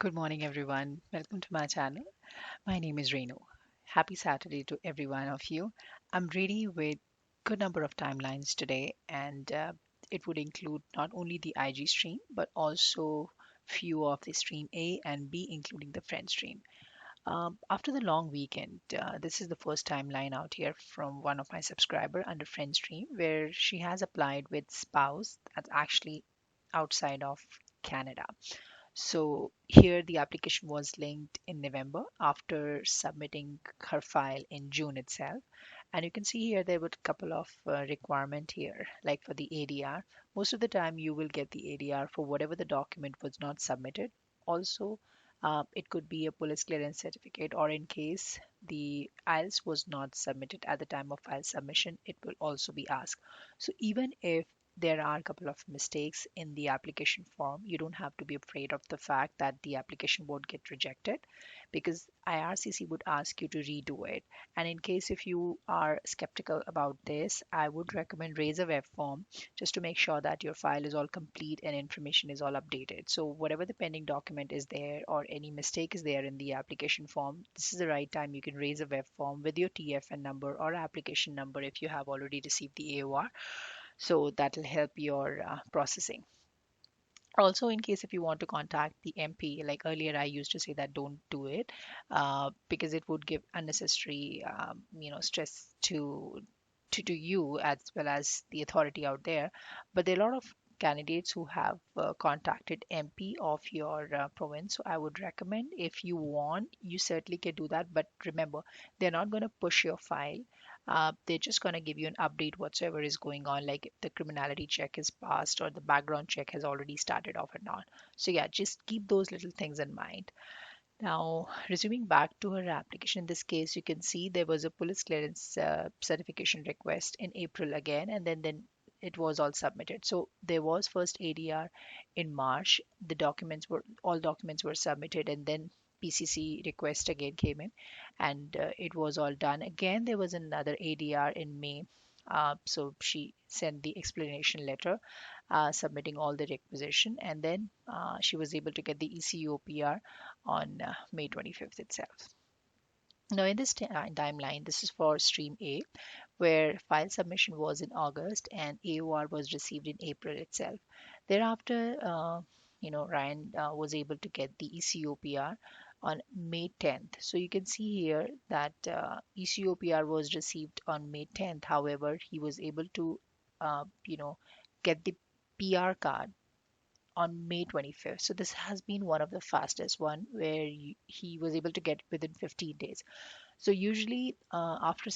Good morning, everyone. Welcome to my channel. My name is Renu. Happy Saturday to every one of you. I'm ready with good number of timelines today, and it would include not only the IG stream but also few of the stream A and B, including the friend stream. After the long weekend, this is the first timeline out here from one of my subscriber under friend stream, where she has applied with spouse that's actually outside of Canada. So here the application was linked in November after submitting her file in June itself. And you can see here there were a couple of requirement here, like for the ADR. Most of the time you will get the ADR for whatever the document was not submitted. Also, it could be a police clearance certificate, or in case the IELTS was not submitted at the time of file submission, it will also be asked. So even if there are a couple of mistakes in the application form, you don't have to be afraid of the fact that the application won't get rejected, because IRCC would ask you to redo it. And in case if you are skeptical about this, I would recommend raise a web form just to make sure that your file is all complete and information is all updated. So whatever the pending document is there or any mistake is there in the application form, this is the right time you can raise a web form with your TFN number or application number if you have already received the AOR. So that'll help your processing. Also, in case if you want to contact the MP, like earlier I used to say that don't do it, because it would give unnecessary stress to you as well as the authority out there. But there are a lot of candidates who have contacted MP of your province. So I would recommend, if you want, you certainly can do that. But remember, they're not going to push your file. They're just going to give you an update whatsoever is going on, like if the criminality check is passed or the background check has already started off or not. So yeah, just keep those little things in mind. Now, resuming back to her application, in this case, you can see there was a police clearance certification request in April again, and then it was all submitted. So there was first ADR in March. The documents were all documents were submitted, and then PCC request again came in, and it was all done. Again, there was another ADR in May. So she sent the explanation letter submitting all the requisition, and then she was able to get the ECoPR on May 25th itself. Now, in this timeline, this is for Stream A, where file submission was in August and AOR was received in April itself. Thereafter, Ryan was able to get the ECoPR on May 10th. So you can see here that ECoPR was received on May 10th. However, he was able to, get the PR card on May 25th. So this has been one of the fastest one where he was able to get within 15 days. So usually after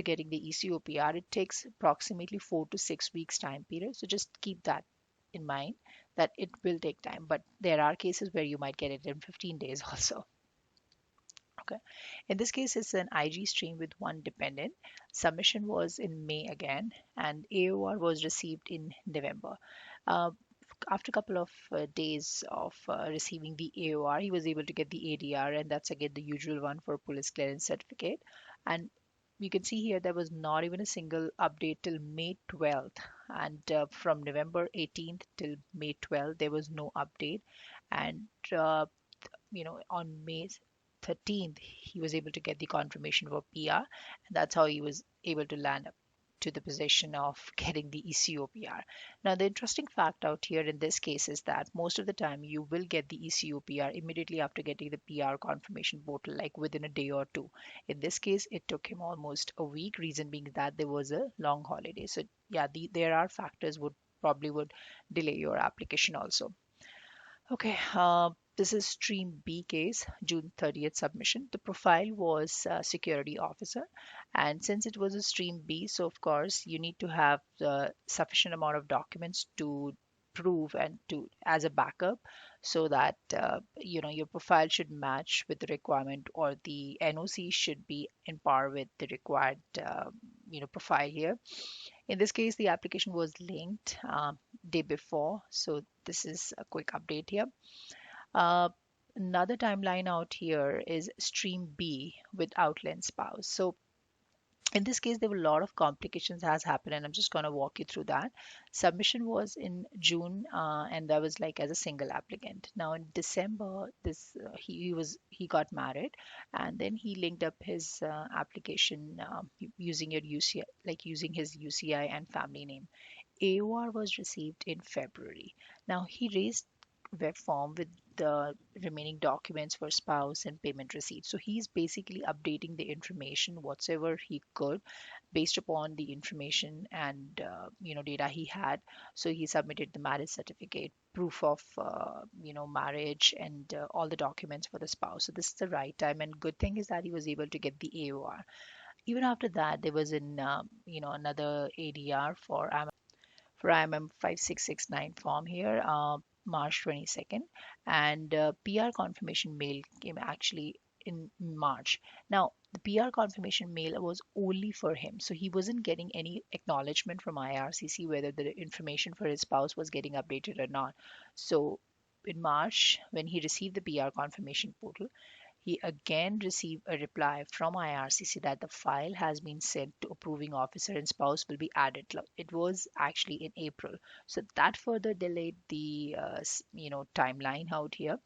getting the ECOPR, it takes approximately 4 to 6 weeks time period. So just keep that in mind that it will take time. But there are cases where you might get it in 15 days also. Okay. In this case, it's an IG stream with one dependent. Submission was in May again, and AOR was received in November. Uh, After a couple of days of receiving the AOR, he was able to get the ADR, and that's again the usual one for police clearance certificate. And you can see here there was not even a single update till May 12th, and from November 18th till May 12th, there was no update. And on May 13th, he was able to get the confirmation for PR, and that's how he was able to land up to the position of getting the ECOPR. Now, the interesting fact out here in this case is that most of the time you will get the ECOPR immediately after getting the PR confirmation portal, like within a day or two. In this case, it took him almost a week, reason being that there was a long holiday. So yeah, there are factors would probably would delay your application also. Okay, this is Stream B case, June 30th submission. The profile was security officer, and since it was a Stream B, so of course you need to have the sufficient amount of documents to prove and to as a backup, so that your profile should match with the requirement, or the NOC should be in par with the required profile here. In this case, the application was linked day before, so this is a quick update here. Uh, Another timeline out here is Stream B with outland spouse. So In this case, there were a lot of complications has happened, and I'm just going to walk you through that. Submission was in June, and that was like as a single applicant. Now in December, this he got married, and then he linked up his application using your UCI, like using his UCI and family name. AOR was received in February. Now he raised web form with the remaining documents for spouse and payment receipts. So he's basically updating the information whatsoever he could based upon the information and data he had. So he submitted the marriage certificate, proof of marriage, and all the documents for the spouse. So this is the right time. And good thing is that he was able to get the AOR. Even after that, there was another ADR for IMM 5669 form here, March 22nd, and PR confirmation mail came actually in March. Now, the PR confirmation mail was only for him, so he wasn't getting any acknowledgement from IRCC whether the information for his spouse was getting updated or not. So, in March, when he received the PR confirmation portal, he again received a reply from IRCC that the file has been sent to approving officer and spouse will be added. It was actually in April, so that further delayed the timeline out here.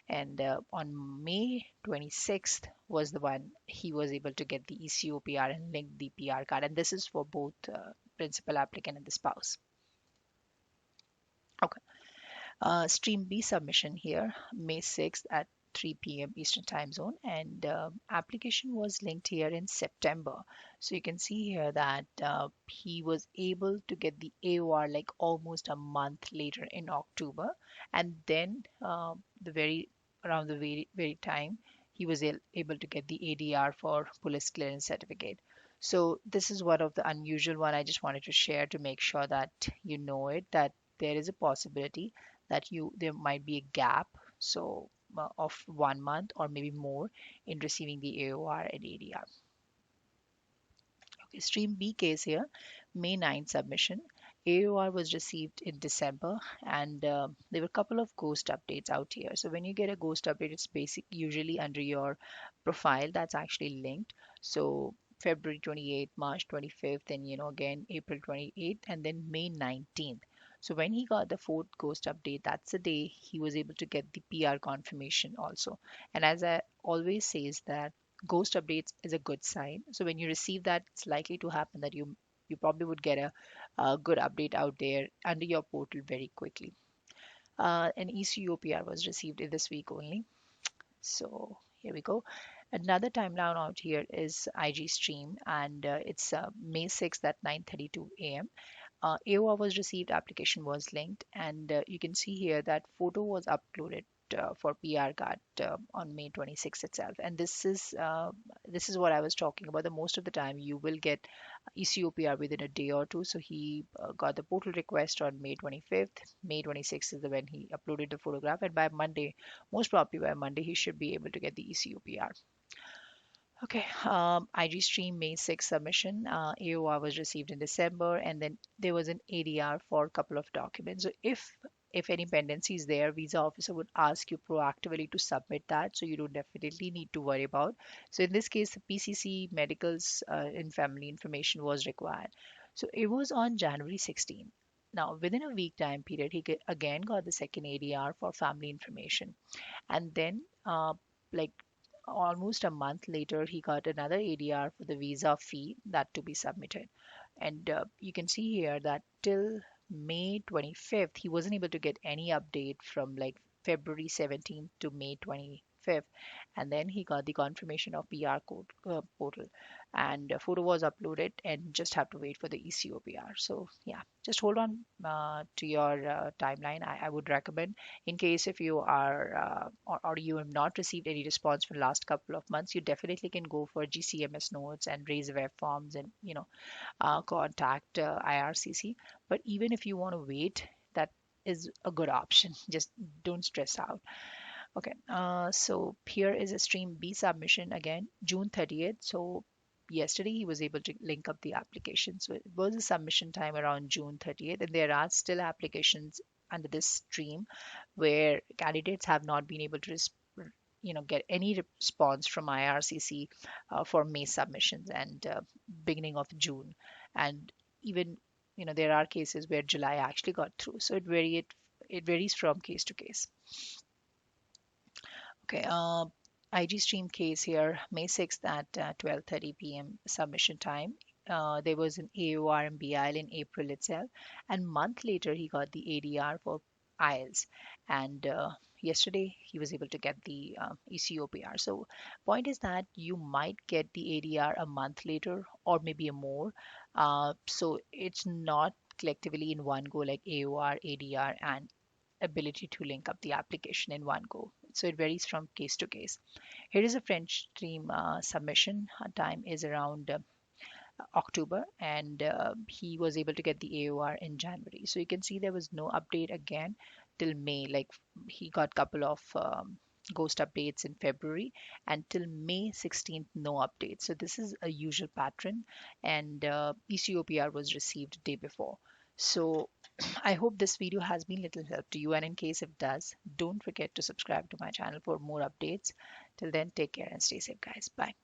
And on May 26th was the one he was able to get the ECoPR and link the PR card, and this is for both principal applicant and the spouse. Okay. Stream B submission here, May 6th at 3 p.m. Eastern Time Zone, and application was linked here in September. So you can see here that he was able to get the AOR like almost a month later in October, and then the very around the very time he was able to get the ADR for police clearance certificate. So this is one of the unusual one I just wanted to share to make sure that you know it, that there is a possibility that you there might be a gap so of 1 month or maybe more in receiving the AOR and ADR. Okay, stream B case here, May 9 submission. AOR was received in December, and there were a couple of ghost updates out here. So when you get a ghost update, it's basic usually under your profile that's actually linked. So February 28th, March 25th, and again April 28th, and then May 19th. So when he got the fourth ghost update, that's the day he was able to get the PR confirmation also. And as I always says that ghost updates is a good sign. So when you receive that, it's likely to happen that you probably would get a good update out there under your portal very quickly. An ECOPR was received in this week only. So here we go. Another timeline out here is IG stream, and it's May 6th at 9:32 a.m. AOR was received, application was linked, and you can see here that photo was uploaded for PR card on May 26th itself. And this is what I was talking about. The most of the time you will get ECOPR within a day or two. So he got the portal request on May 25th. May 26th is the when he uploaded the photograph, and by Monday, most probably by Monday, he should be able to get the ECOPR. Okay, IG stream May 6 submission. AOR was received in December, and then there was an ADR for a couple of documents. So if any pendency is there, visa officer would ask you proactively to submit that, so you don't definitely need to worry about. So in this case, the PCC medicals and family information was required. So it was on January 16. Now, within a week time period, again got the second ADR for family information, and then like almost a month later, he got another ADR for the visa fee that to be submitted. And you can see here that till May 25th, he wasn't able to get any update from like February 17th to May 25th. And then he got the confirmation of PR code portal, and a photo was uploaded, and just have to wait for the ECOPR. So yeah, just hold on to your timeline. I would recommend, in case if you are or you have not received any response from last couple of months, you definitely can go for GCMS notes and raise web forms and contact IRCC. But even if you want to wait, that is a good option. Just don't stress out. Okay, so here is a stream B submission again, June 30th. So yesterday he was able to link up the application. So it was a submission time around June 30th, and there are still applications under this stream where candidates have not been able to get any response from IRCC for May submissions and beginning of June, and even there are cases where July actually got through. So it varies from case to case. Okay, IG stream case here, May 6th at 12:30 p.m. submission time. There was an AOR and BIL in April itself, and month later he got the ADR for IELTS, and yesterday he was able to get the ECoPR. So point is that you might get the ADR a month later or maybe a more. So it's not collectively in one go like AOR, ADR, and ability to link up the application in one go. So it varies from case to case. Here is a French stream submission. Time is around October, and he was able to get the AOR in January. So you can see there was no update again till May. Like he got couple of ghost updates in February, and till May 16th, no updates. So this is a usual pattern, and ECOPR was received day before. So I hope this video has been little help to you, and in case it does, don't forget to subscribe to my channel for more updates. Till then, take care and stay safe, guys. Bye.